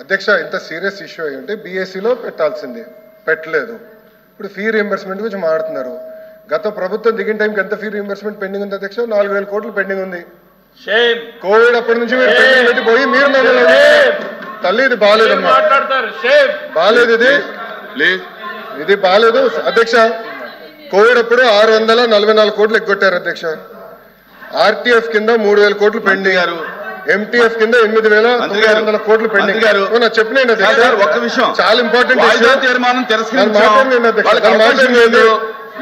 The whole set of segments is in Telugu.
అధ్యక్ష ఇంత సీరియస్ ఇష్యూ అయ్యి ఉంటే బీఎస్సీలో పెట్టాల్సిందే, పెట్టలేదు. ఇప్పుడు ఫీ రీఎంబర్స్మెంట్ గురించి మాట్లాడుతున్నారు. గత ప్రభుత్వం దిగిన టైంకి ఎంత ఫీ రీఎంబర్స్మెంట్ పెండింగ్ ఉంది అధ్యక్ష? 4,000 కోట్లు పెండింగ్ ఉంది. కోవిడ్ అప్పటి నుంచి మీరు పెండింగ్ పెట్టి పోయి మీరు తల్లి ఇది బాగాలేదమ్మా, బాగాలేదు, ఇది బాగాలేదు అధ్యక్ష. కోవిడ్ అప్పుడు 644 కోట్లు ఎగ్గొట్టారు అధ్యక్ష. ఆర్టీఎఫ్ కింద 3,000 కోట్లు పెండింగ్, ఎంటీఎఫ్ కింద 8,900 కోట్లు పెండింగ్. చెప్పినండి అధ్యక్ష, ఒక్క విషయం చాలా ఇంపార్టెంట్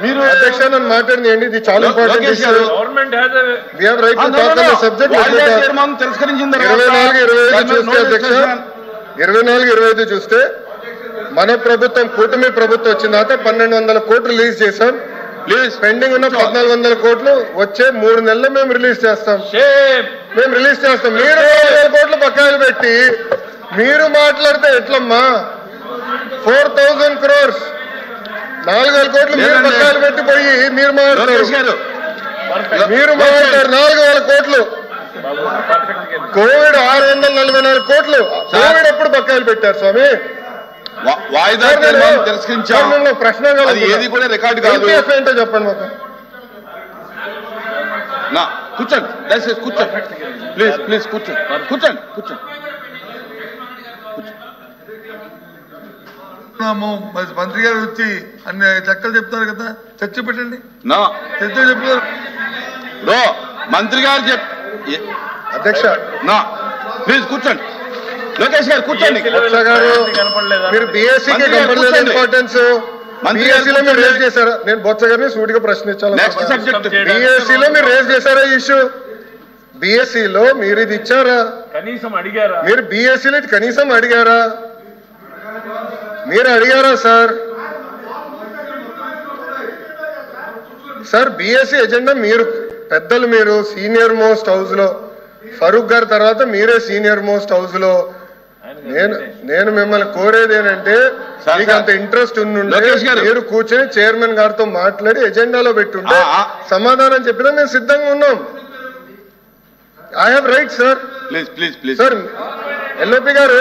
మీరు అధ్యక్ష నన్ను మాట్లాడినండి, ఇది చాలా ఇంపార్టెంట్ ఇష్యూ. 24-25 చూస్తే మన ప్రభుత్వం కూటమి ప్రభుత్వం వచ్చిన తర్వాత 1,200 కోట్లు రిలీజ్ చేశాం. పెండింగ్ ఉన్న 1,400 కోట్లు వచ్చే 3 నెలల్లో మేము రిలీజ్ చేస్తాం. మీరు 4,000 కోట్లు బకాయిలు పెట్టి మీరు మాట్లాడితే ఎట్లమ్మా? 4,000 crores 4,000 కోట్లు మీరు బకాయిలు పెట్టి పోయి మీరు మాట్లాడతారు 4,000 కోట్లు. కోవిడ్ 644 కోట్లు కోవిడ్ ఎప్పుడు బకాయిలు పెట్టారు స్వామి? వాయిదా ప్రశ్న ఏది కూడా రికార్డు కాదు. ఏంటో చెప్పండి మాకు. కూర్చోండి దయచేసి కూర్చోండి, ప్లీజ్ కూర్చోండి. మంత్రి గారు వచ్చి అన్ని లెక్కలు చెప్తారు కదా, చర్చ పెట్టండి. చర్చ చెప్తారు మంత్రి గారు అధ్యక్ష ప్లీజ్ కూర్చోండి. లోకేష్ గారు కూర్చోండి. మీరు బీఎస్సీకి కనపడలేదు ఇంపార్టెన్స్. బీఎస్సీలో మీరు రేజ్ చేశారా? నేను బొత్స గారిని సూటిగా ప్రశ్నించాను. బీఎస్సీలో మీరు రేజ్ చేశారా ఈ ఇష్యూ? బీఎస్సీలో మీరు ఇది ఇచ్చారా? కనీసం అడిగారా? మీరు బీఎస్సీలో ఇది కనీసం అడిగారా? మీరు అడిగారా సార్? సార్ బీఎస్సీ ఎజెండా మీరు పెద్దలు, మీరు సీనియర్ మోస్ట్ హౌస్ లో, ఫరూక్ గారి తర్వాత మీరే సీనియర్ మోస్ట్ హౌస్ లో. నేను మిమ్మల్ని కోరేది ఏంటంటే, మీకు అంత ఇంట్రెస్ట్ ఉండుంటే మీరు కూర్చొని చైర్మన్ గారితో మాట్లాడి ఎజెండాలో పెట్టుంటే సమాధానం చెప్పినా మేము సిద్ధంగా ఉన్నాం. I have right sir. Sir LOP గారు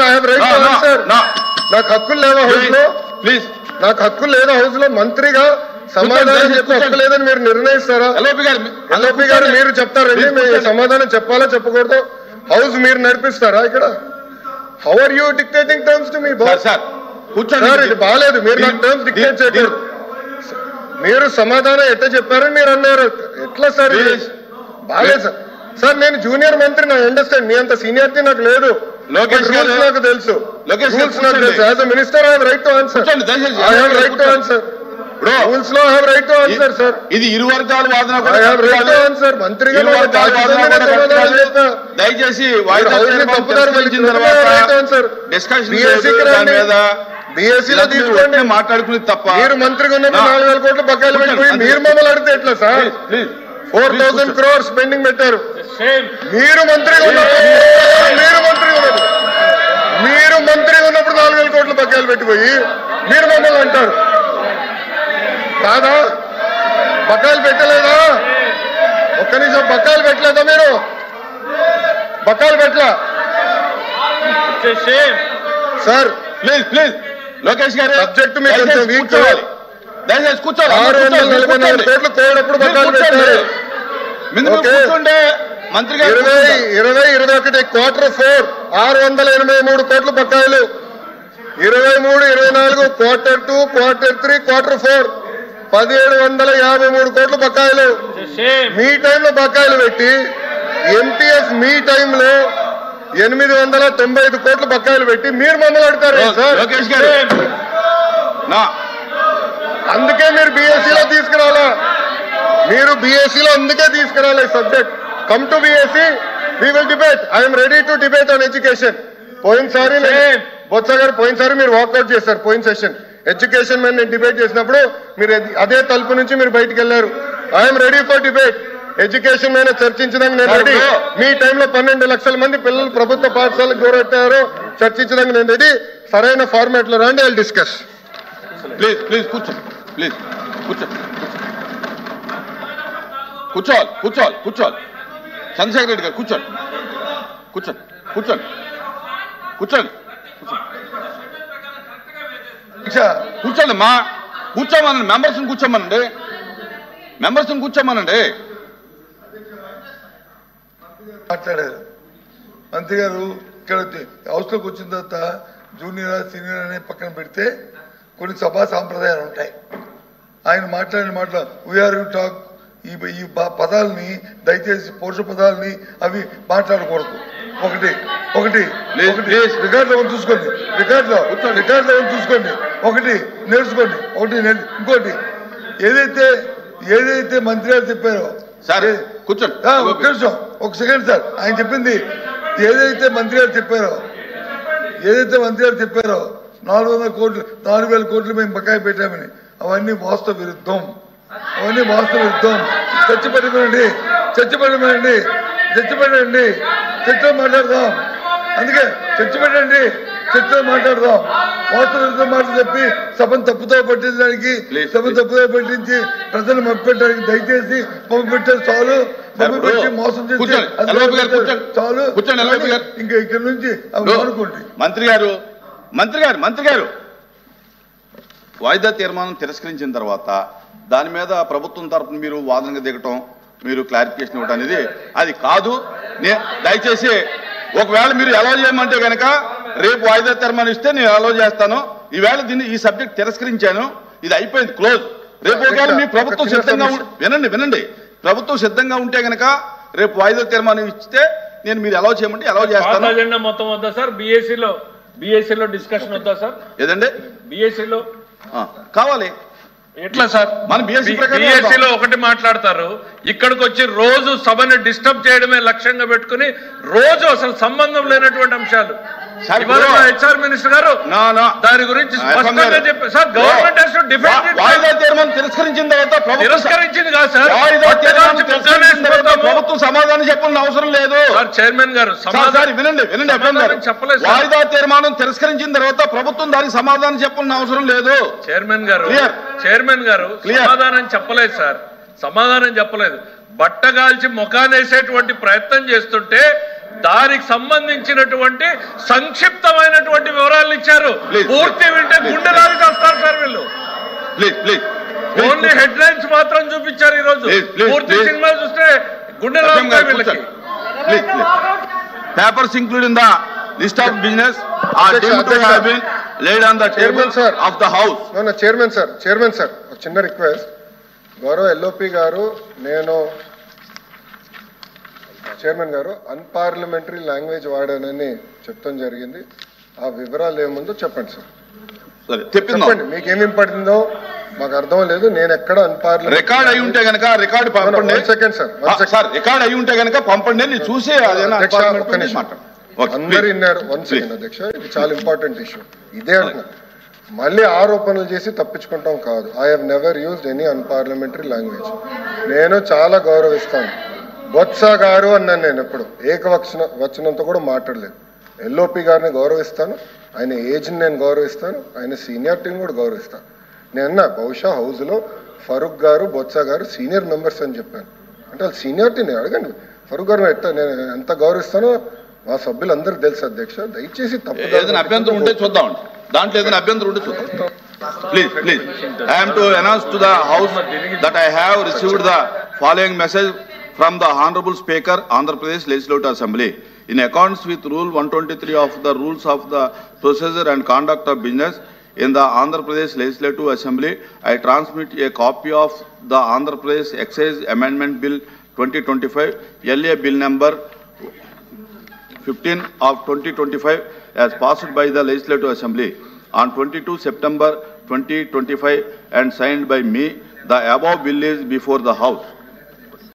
I have right to answer. నాకు హక్కులు లేవా హౌస్ లో? నాకు హక్కులు లేదా హౌస్ లో? మంత్రిగా సమాధానం చెప్పే హక్కు లేదని మీరు నిర్ణయిస్తారా? ఎల్ఓపి గారు మీరు చెప్తారండి సమాధానం చెప్పాలా చెప్పకూడదు? హౌస్ మీరు నడిపిస్తారా ఇక్కడ? How are you dictating terms to me boss? Sir ఇది బాగాలేదు, మీరు నాకు టర్మ్స్ డిక్టేట్ చేయరు. మీరు సమాధానం ఎట్లా చెప్పారని మీరు అన్నారు. ఎట్లా సార్ బాగాలేదు సార్. సార్ నేను జూనియర్ మంత్రి, నా అండర్స్టాండ్. మీ అంత సీనియారిటీ నాకు లేదు. రూల్స్ నాకు తెలుసు. As a minister I have right to answer. I have right to answer. Rules లో I have right to answer sir. ఇది ఇరు వర్గాల వాదన. I have right to answer. మంత్రిగా దయచేసి బీఎస్సీలో తీసుకోండి మాట్లాడుకునేది తప్ప. మీరు మంత్రిగా ఉన్నప్పుడు 4,000 కోట్లు బకాయిలు పెట్టుకుని మీరు మమ్మల్ని అడిగితే ఎట్లా సార్? 4,000 crores పెండింగ్ పెట్టారు. మీరు మంత్రిగా ఉన్నప్పుడు 4,000 కోట్లు బకాయిలు పెట్టిపోయి మీరు మమ్మల్ని అంటారు కాదా? బకాయిలు పెట్టలేదా? ఒక్క నిమిషం, బకాయిలు పెట్టలేదా? మీరు బకాయిలు పెట్టలా సార్? ప్లీజ్ లోకేష్ గారు సబ్జెక్ట్ మీకు కొంచెం వీక్ చేయాలి. దయచేసి కూర్చోండి. 644 కోట్లు కోవిడప్పుడు బకాయిలు పెట్టారు. 20-21 Q4 683 కోట్లు బకాయిలు. 23-24 Q2, Q3, Q4 1,753 కోట్లు బకాయిలు. మీ టైంలో బకాయిలు పెట్టి ఎంటీఎఫ్ మీ టైంలో 895 కోట్లు బకాయిలు పెట్టి మీరు మమ్మల్ని అడుగుతారు సార్? అందుకే మీరు బీఎస్సీలో తీసుకురావాలా? మీరు బీఎస్సీలో అందుకే తీసుకురావాలి subject. Come to BSc, we will debate. I'm ready to debate on education. పోయినసారి బొత్స గారు పోయినసారి మీరు వాకౌట్ చేశారు. పోయిన సెషన్ ఎడ్యుకేషన్ మీద నేను డిబేట్ చేసినప్పుడు మీరు అదే తలుపు నుంచి మీరు బయటకు వెళ్ళారు. I'm ready for debate. Education మీద చర్చించడానికి నేను రెడీ. మీ టైంలో 12 లక్షల మంది పిల్లలు ప్రభుత్వ పాఠశాలకు దూరెట్టారో చర్చించడానికి నేను రెడీ. సరైన ఫార్మాట్ లో రండి, ఐ డిస్కస్. ప్లీజ్ కూర్చోవాలి. చంద్రశేఖర్ రెడ్డి గారు కూర్చోండి. కూర్చోండి అధ్యక్ష కూర్చోండి మా కూర్చోమనండి, మెంబర్స్ని కూర్చోమనండి, మెంబర్స్ని కూర్చోమనండి. మాట్లాడారు మంత్రి గారు. ఇక్కడ హౌస్లోకి వచ్చిన తర్వాత జూనియర్ సీనియర్ అనే పక్కన పెడితే కొన్ని సభా సాంప్రదాయాలు ఉంటాయి. ఆయన మాట్లాడిన మాటలు వీఆర్ యూ టాక్ ఈ పదాలని దయచేసి పౌరుష పదాలని అవి మాట్లాడకూడదు. ఒకటి ఒకటి ఒకటి రికార్డులో చూసుకోండి, రికార్డులో చూసుకోండి, ఒకటి నేర్చుకోండి, ఇంకోటి ఏదైతే మంత్రి గారు చెప్పారో సరే కూర్చోండి ఒక నిమిషం, ఒక సెకండ్ సార్. ఆయన చెప్పింది ఏదైతే మంత్రి గారు చెప్పారో 400 కోట్లు 4,000 కోట్లు మేము బకాయి పెట్టామని అవన్నీ వాస్తవ విరుద్ధం. చర్చపెట్టండి, చర్చలో మాట్లాడదాం. అందుకే చర్చలో మాట్లాడదాం. వాస్తవ విరుద్ధం మాటలు చెప్పి సభను తప్పుతో పట్టించడానికి ప్రజలు మభ్యపెట్టడానికి దయచేసి పంపిపెట్టారు చాలు. పంపిపెట్టి మోసం చేసి చాలు. ఇంకా ఇక్కడ నుంచి అనుకోండి. మంత్రి గారు వాయిదా తీర్మానం తిరస్కరించిన తర్వాత దాని మీద ప్రభుత్వం తరఫున మీరు వాదనగా దిగటం, మీరు క్లారిఫికేషన్ ఇవ్వడం అనేది అది కాదు. దయచేసి ఒకవేళ మీరు అలౌ చేయమంటే కనుక రేపు వాయిదా తీర్మానం ఇస్తే నేను అలౌ చేస్తాను. ఈవేళ ఈ సబ్జెక్ట్ తిరస్కరించాను, ఇది అయిపోయింది, క్లోజ్. రేపు ఒకవేళ మీ ప్రభుత్వం సిద్ధంగా వినండి ప్రభుత్వం సిద్ధంగా ఉంటే కనుక రేపు వాయిదా తీర్మానం ఇస్తే నేను మీరు అలౌ చేయమంటే అలౌ చేస్తాను. అజెండా మొత్తం వద్దా సార్? బిఎస్సీలో డిస్కషన్ వద్దా సార్? ఏదండి బిఎస్సీలో కావాలి. ఎట్లా సార్? మన బిఎస్సీలో ఒకటి మాట్లాడతారు, ఇక్కడికి వచ్చి రోజు సభని డిస్టర్బ్ చేయడమే లక్ష్యంగా పెట్టుకుని రోజు అసలు సంబంధం లేనటువంటి అంశాలు. హెచ్ఆర్ మినిస్టర్ గారు దాని గురించి స్పష్టంగా చెప్పారు సార్. గవర్నమెంట్ వాయిదా తీర్మానం తిరస్కరించిన తర్వాత తిరస్కరించింది కాదు సార్, ప్రభుత్వం సమాధానం చెప్పాల్సిన అవసరం లేదు. చైర్మన్ గారు వినండి చెప్పలేదు. వాయిదా తీర్మానం తిరస్కరించిన తర్వాత ప్రభుత్వం దానికి సమాధానం చెప్పాల్సిన అవసరం లేదు. చైర్మన్ గారు సమాధానం చెప్పలేదు సార్, సమాధానం చెప్పలేదు. బట్టగాల్చి ముఖానేసేటువంటి ప్రయత్నం చేస్తుంటే దానికి సంబంధించినటువంటి సంక్షిప్తమైనటువంటి వివరాలు ఇచ్చారు. పూర్తి వింటే గుండె రాగి చేస్తారు సార్ వీళ్ళు. ఓన్లీ హెడ్ లైన్స్ మాత్రం చూపించారు. ఈ రోజు పూర్తి సినిమా చూస్తే గుండె రాగి వీళ్ళకి. Papers including the list of business laid on the table of the house. No, chairman sir, చిన్న రిక్వెస్ట్. గౌరవ ఎల్ఓపి గారు, నేను చైర్మన్ గారు అన్పార్లమెంటరీ లాంగ్వేజ్ వాడానని చెప్తాం జరిగింది. ఆ వివరాలు ఏముందో చెప్పండి సార్. చెప్పండి, మీకేం ఇంపార్టెందో మాకు అర్థం లేదు. నేను ఎక్కడ అన్పార్లమెంటరీ రికార్డ్ అయి ఉంటే గనక రికార్డ్ పంపండి. సెకండ్ సార్, రికార్డ్ అయి ఉంటే గనక పంపండి, నేను చూసి అందరు విన్నారు. 1 సెకండ్ అధ్యక్ష, ఇది చాలా ఇంపార్టెంట్ ఇష్యూ. ఇదే అంటున్నా, మళ్ళీ ఆరోపణలు చేసి తప్పించుకుంటాం కాదు. I have never used any unparliamentary language. నేను చాలా గౌరవిస్తాను. బొత్స గారు అన్నాను, నేను ఎప్పుడు ఏకవచనంతో కూడా మాట్లాడలేదు. ఎల్ఓపి గారిని గౌరవిస్తాను, ఆయన ఏజ్ని నేను గౌరవిస్తాను, ఆయన సీనియారిటీని కూడా గౌరవిస్తాను. నేను బహుశా హౌస్లో ఫరూక్ గారు, బొత్స గారు సీనియర్ మెంబర్స్ అని చెప్పాను. అంటే వాళ్ళు సీనియారిటీని అడగండి. ఫరూక్ గారు నేను ఎంత గౌరవిస్తానో మా సభ్యులందరికీ తెలుసు అధ్యక్ష. దయచేసి తప్పు ఏదైనా అభ్యంతరం ఉంటే చూద్దాం, దాంట్లో ఏదైనా అభ్యంతరం ఉంటే చూద్దాం. Please I am to announce to the house that I have received the following message from the Honorable Speaker, Andhra Pradesh Legislative Assembly. In accordance with Rule 123 of the Rules of the Procedure and Conduct of Business in the Andhra Pradesh Legislative Assembly, I transmit a copy of the Andhra Pradesh Excise Amendment Bill 2025, LA Bill number 15 of 2025 as passed by the Legislative Assembly on 22 September 2025 and signed by me. The above bill is before the House.